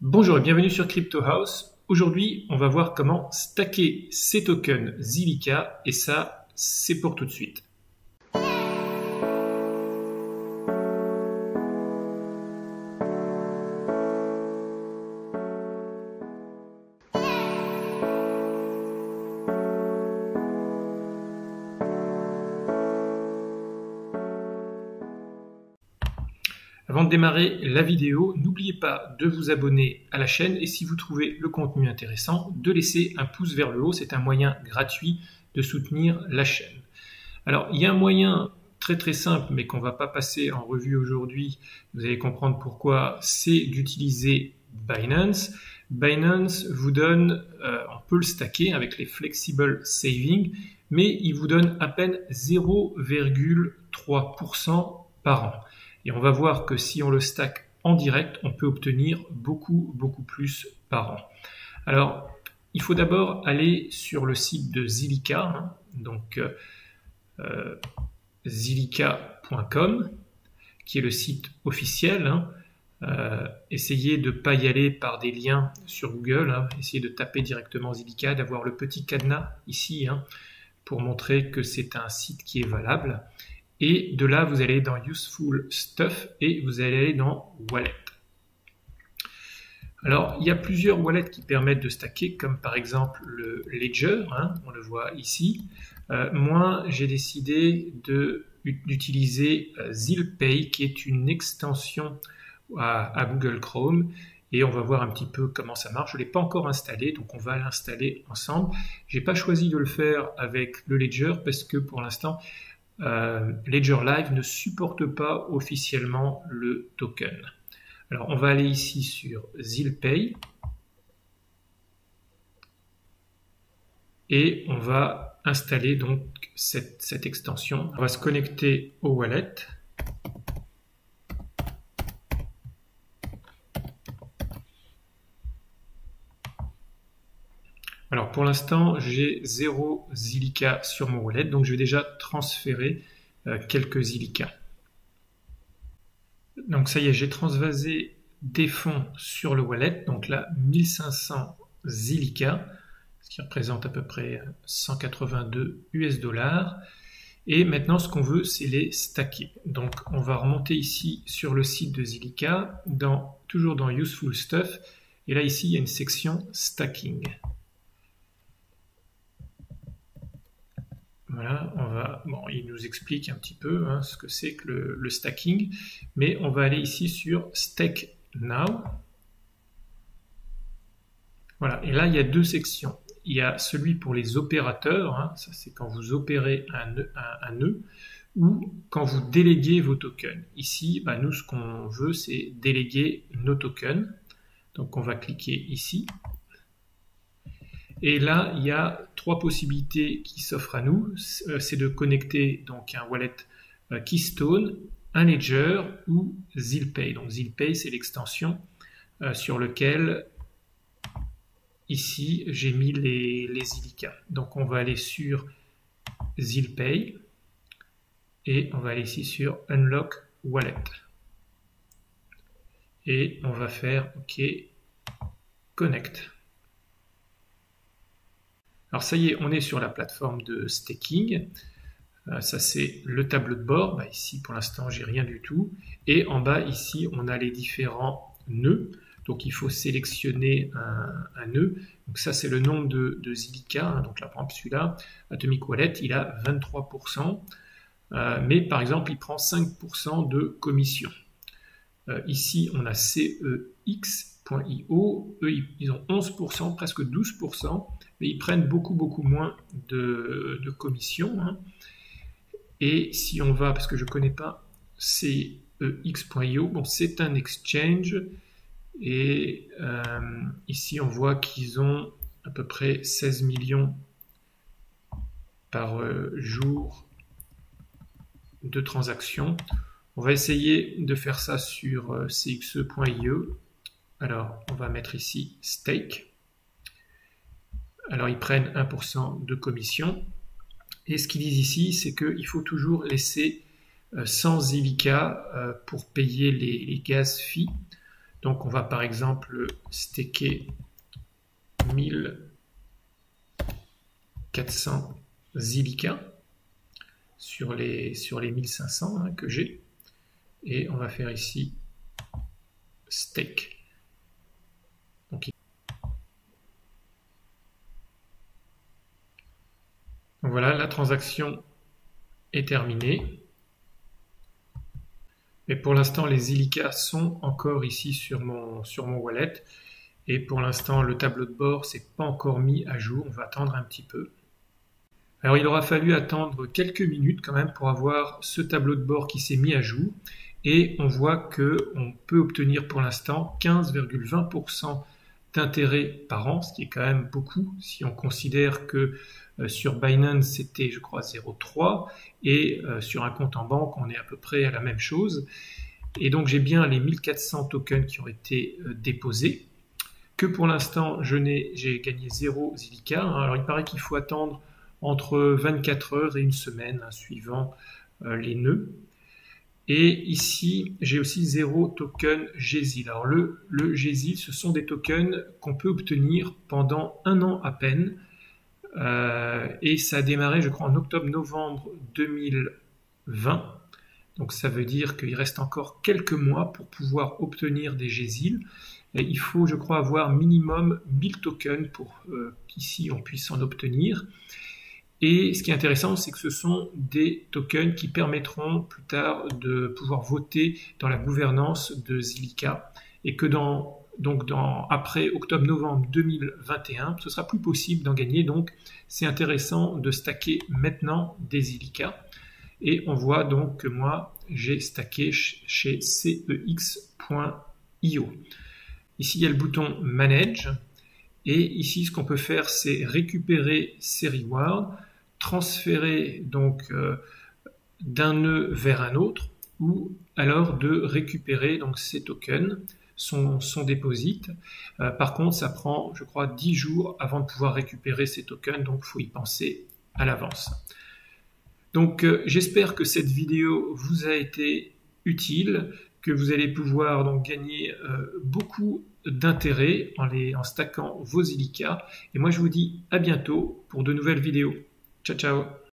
Bonjour et bienvenue sur Crypto House. Aujourd'hui, on va voir comment stacker ces tokens Zilliqa et ça, c'est pour tout de suite. Avant de démarrer la vidéo, n'oubliez pas de vous abonner à la chaîne et si vous trouvez le contenu intéressant, de laisser un pouce vers le haut. C'est un moyen gratuit de soutenir la chaîne. Alors, il y a un moyen très simple, mais qu'on ne va pas passer en revue aujourd'hui. Vous allez comprendre pourquoi, c'est d'utiliser Binance. Binance vous donne, on peut le stacker avec les Flexible Saving, mais il vous donne à peine 0,3% par an. Et on va voir que si on le stack en direct, on peut obtenir beaucoup plus par an. Alors, il faut d'abord aller sur le site de Zilliqa, donc zilliqa.com, qui est le site officiel. Essayez de ne pas y aller par des liens sur Google, essayez de taper directement Zilliqa, d'avoir le petit cadenas ici, pour montrer que c'est un site qui est valable. Et de là, vous allez dans Useful Stuff et vous allez aller dans Wallet. Alors, il y a plusieurs wallets qui permettent de stacker, comme par exemple le Ledger, on le voit ici. Moi, j'ai décidé d'utiliser ZillPay, qui est une extension à Google Chrome. Et on va voir un petit peu comment ça marche. Je ne l'ai pas encore installé, donc on va l'installer ensemble. Je n'ai pas choisi de le faire avec le Ledger parce que pour l'instant, Ledger Live ne supporte pas officiellement le token. Alors on va aller ici sur ZillPay et on va installer donc cette extension. On va se connecter au wallet. Alors pour l'instant, j'ai 0 Zilliqa sur mon wallet, donc je vais déjà transférer quelques Zilliqa. Donc ça y est, j'ai transvasé des fonds sur le wallet, donc là 1500 Zilliqa, ce qui représente à peu près 182 US dollars. Et maintenant ce qu'on veut, c'est les stacker. Donc on va remonter ici sur le site de Zilliqa, toujours dans Useful Stuff, et là ici il y a une section Stacking. Voilà, il nous explique un petit peu ce que c'est que le stacking, mais on va aller ici sur Stake Now. Voilà, et là il y a deux sections. Il y a celui pour les opérateurs, ça c'est quand vous opérez un nœud, ou quand vous déléguez vos tokens. Ici, nous ce qu'on veut c'est déléguer nos tokens. Donc on va cliquer ici. Et là, il y a trois possibilités qui s'offrent à nous. C'est de connecter donc un wallet Keystone, un Ledger ou ZillPay. Donc ZillPay, c'est l'extension sur laquelle, ici, j'ai mis les Zilliqa. Donc on va aller sur ZillPay et on va aller ici sur Unlock Wallet. Et on va faire OK, Connect. Alors ça y est, on est sur la plateforme de staking. Ça c'est le tableau de bord. Ici pour l'instant j'ai rien du tout. Et en bas ici on a les différents nœuds. Donc il faut sélectionner un nœud. Donc ça c'est le nombre de Zilliqa. Donc là par exemple celui-là, Atomic Wallet, il a 23%. Mais par exemple il prend 5% de commission. Ici on a CEX.io. Eux ils ont 11%, presque 12%. Mais ils prennent beaucoup moins de commission. Et si on va, parce que je ne connais pas CEX.io, bon, c'est un exchange. Et ici, on voit qu'ils ont à peu près 16 millions par jour de transactions. On va essayer de faire ça sur CXE.io. Alors, on va mettre ici Stake. Alors, ils prennent 1% de commission. Et ce qu'ils disent ici, c'est qu'il faut toujours laisser 100 Zilliqa pour payer les gas fees. Donc on va par exemple staker 1400 Zilliqa sur les 1500 hein, que j'ai. Et on va faire ici stake. Donc voilà, la transaction est terminée. Mais pour l'instant, les Zilliqa sont encore ici sur mon wallet. Et pour l'instant, le tableau de bord s'est pas encore mis à jour. On va attendre un petit peu. Alors il aura fallu attendre quelques minutes quand même pour avoir ce tableau de bord qui s'est mis à jour. Et on voit qu'on peut obtenir pour l'instant 15,20% d'intérêt par an, ce qui est quand même beaucoup si on considère que sur Binance c'était je crois 0,3 et sur un compte en banque on est à peu près à la même chose. Et donc j'ai bien les 1400 tokens qui ont été déposés, que pour l'instant j'ai gagné 0 Zilliqa. Alors il paraît qu'il faut attendre entre 24 heures et une semaine hein, suivant les nœuds. Et ici, j'ai aussi 0 token GZIL. Alors le GZIL, ce sont des tokens qu'on peut obtenir pendant 1 an à peine. Et ça a démarré, je crois, en octobre-novembre 2020. Donc ça veut dire qu'il reste encore quelques mois pour pouvoir obtenir des GZIL. Et il faut, je crois, avoir minimum 1000 tokens pour qu'ici on puisse en obtenir. Et ce qui est intéressant, c'est que ce sont des tokens qui permettront plus tard de pouvoir voter dans la gouvernance de Zilliqa et que après octobre-novembre 2021, ce sera plus possible d'en gagner. Donc, c'est intéressant de stacker maintenant des Zilliqa. Et on voit donc que moi, j'ai stacké chez cex.io. Ici, il y a le bouton Manage. Et ici, ce qu'on peut faire, c'est récupérer ces rewards, transférer donc d'un nœud vers un autre, ou alors de récupérer donc ces tokens, son deposit. Par contre, ça prend, je crois, 10 jours avant de pouvoir récupérer ces tokens, donc il faut y penser à l'avance. Donc j'espère que cette vidéo vous a été utile, que vous allez pouvoir donc gagner beaucoup d'intérêt en stackant vos Zilliqa. Et moi je vous dis à bientôt pour de nouvelles vidéos. Ciao ciao.